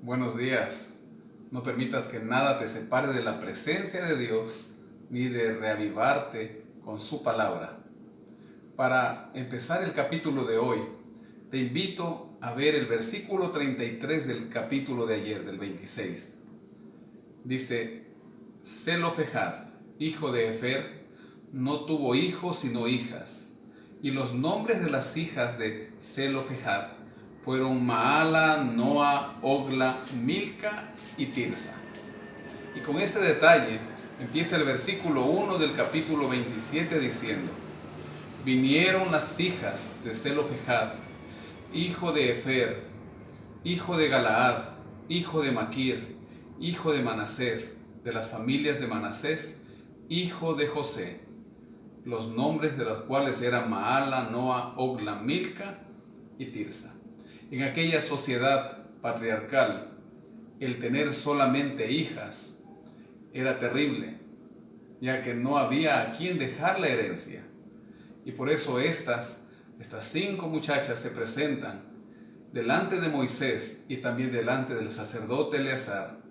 Buenos días. No permitas que nada te separe de la presencia de Dios ni de reavivarte con su palabra. Para empezar el capítulo de hoy, te invito a ver el versículo 33 del capítulo de ayer, del 26. Dice: Zelofehad, hijo de Efer, no tuvo hijos sino hijas, y los nombres de las hijas de Zelofehad fueron Maala, Noa, Ogla, Milca y Tirsa. Y con este detalle empieza el versículo 1 del capítulo 27 diciendo: Vinieron las hijas de Zelofehad, hijo de Efer, hijo de Galaad, hijo de Maquir, hijo de Manasés, de las familias de Manasés, hijo de José, los nombres de los cuales eran Maala, Noa, Ogla, Milca y Tirsa. En aquella sociedad patriarcal, el tener solamente hijas era terrible, ya que no había a quien dejar la herencia. Y por eso estas 5 muchachas se presentan delante de Moisés y también delante del sacerdote Eleazar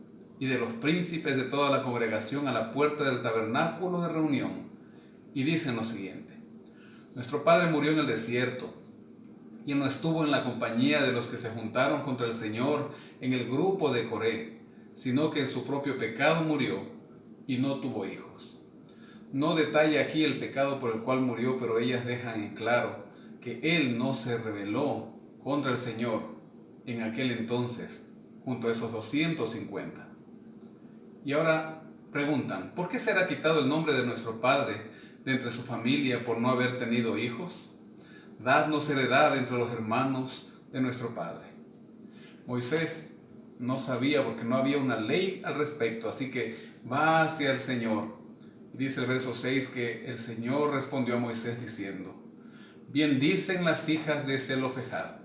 y de los príncipes de toda la congregación a la puerta del tabernáculo de reunión, y dicen lo siguiente: Nuestro padre murió en el desierto, y no estuvo en la compañía de los que se juntaron contra el Señor en el grupo de Coré, sino que en su propio pecado murió y no tuvo hijos. No detalla aquí el pecado por el cual murió, pero ellas dejan en claro que él no se rebeló contra el Señor en aquel entonces, junto a esos 250. Y ahora preguntan: ¿por qué será quitado el nombre de nuestro padre de entre su familia por no haber tenido hijos? Dadnos heredad entre los hermanos de nuestro padre. Moisés no sabía, porque no había una ley al respecto, así que va hacia el Señor. Y dice el verso 6 que el Señor respondió a Moisés diciendo: Bien dicen las hijas de Zelofehad,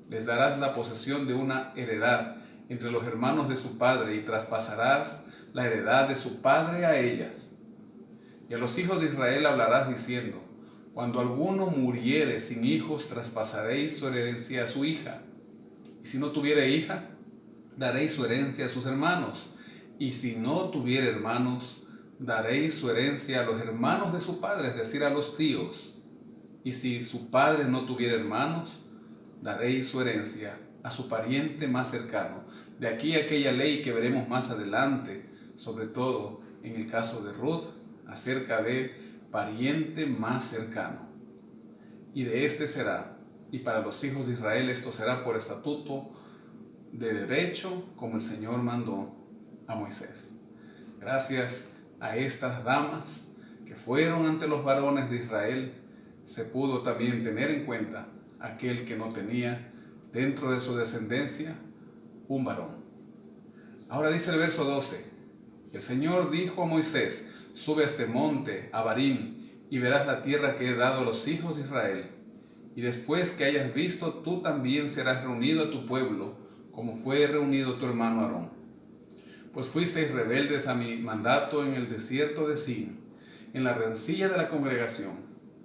les darás la posesión de una heredad entre los hermanos de su padre, y traspasarás la heredad de su padre a ellas. Y a los hijos de Israel hablarás diciendo: Cuando alguno muriere sin hijos, traspasaréis su herencia a su hija. Y si no tuviere hija, daréis su herencia a sus hermanos. Y si no tuviere hermanos, daréis su herencia a los hermanos de su padre, es decir, a los tíos. Y si su padre no tuviera hermanos, daréis su herencia a su pariente más cercano. De aquí aquella ley que veremos más adelante, sobre todo en el caso de Ruth, acerca de pariente más cercano. Y de este será, y para los hijos de Israel esto será por estatuto de derecho, como el Señor mandó a Moisés. Gracias a estas damas que fueron ante los varones de Israel, se pudo también tener en cuenta aquel que no tenía dentro de su descendencia un varón. Ahora dice el verso 12: El Señor dijo a Moisés: Sube a este monte, a Abarim, y verás la tierra que he dado a los hijos de Israel. Y después que hayas visto, tú también serás reunido a tu pueblo, como fue reunido tu hermano Aarón. Pues fuisteis rebeldes a mi mandato en el desierto de Sin, en la rencilla de la congregación,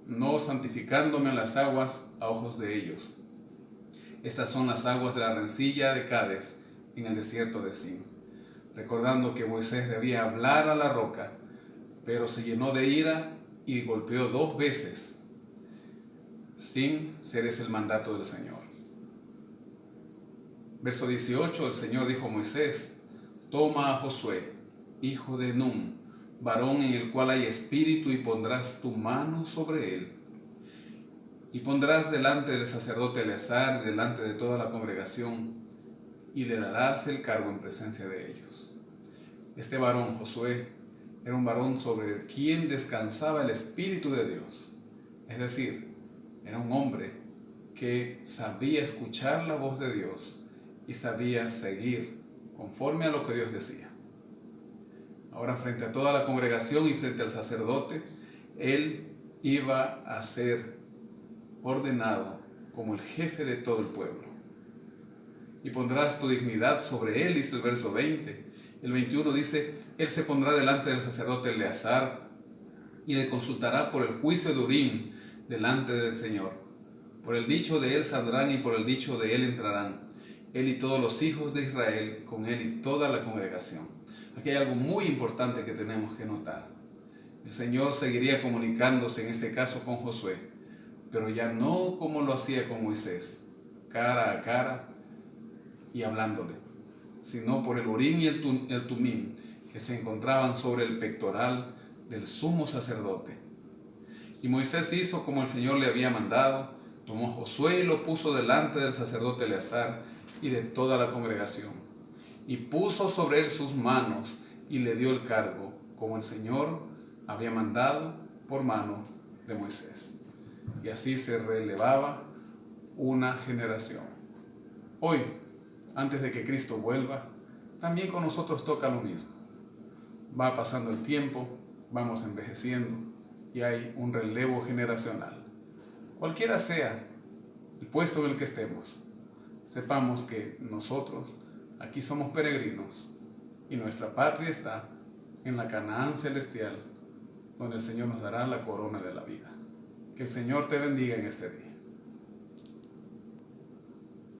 no santificándome en las aguas a ojos de ellos. Estas son las aguas de la rencilla de Cades, en el desierto de Sin. Recordando que Moisés debía hablar a la roca, pero se llenó de ira y golpeó 2 veces, sin ser ese el mandato del Señor. Verso 18, el Señor dijo a Moisés: Toma a Josué, hijo de Nun, varón en el cual hay espíritu, y pondrás tu mano sobre él. Y pondrás delante del sacerdote Eleazar y delante de toda la congregación, y le darás el cargo en presencia de ellos. Este varón, Josué, era un varón sobre quien descansaba el Espíritu de Dios. Es decir, era un hombre que sabía escuchar la voz de Dios y sabía seguir conforme a lo que Dios decía. Ahora, frente a toda la congregación y frente al sacerdote, él iba a ser ordenado como el jefe de todo el pueblo. Y pondrás tu dignidad sobre él, dice el verso 20. El 21 dice: Él se pondrá delante del sacerdote Eleazar y le consultará por el juicio de Urim delante del Señor. Por el dicho de él saldrán y por el dicho de él entrarán. él y todos los hijos de Israel, con él y toda la congregación. Aquí hay algo muy importante que tenemos que notar. El Señor seguiría comunicándose en este caso con Josué, pero ya no como lo hacía con Moisés, cara a cara y hablándole, sino por el Urim y el Tumim, que se encontraban sobre el pectoral del sumo sacerdote. Y Moisés hizo como el Señor le había mandado, tomó a Josué y lo puso delante del sacerdote Eleazar y de toda la congregación, y puso sobre él sus manos y le dio el cargo, como el Señor había mandado por mano de Moisés. Y así se relevaba una generación. Hoy, antes de que Cristo vuelva, también con nosotros toca lo mismo. Va pasando el tiempo, vamos envejeciendo y hay un relevo generacional. Cualquiera sea el puesto en el que estemos, sepamos que nosotros aquí somos peregrinos y nuestra patria está en la Canaán celestial, donde el Señor nos dará la corona de la vida. Que el Señor te bendiga en este día.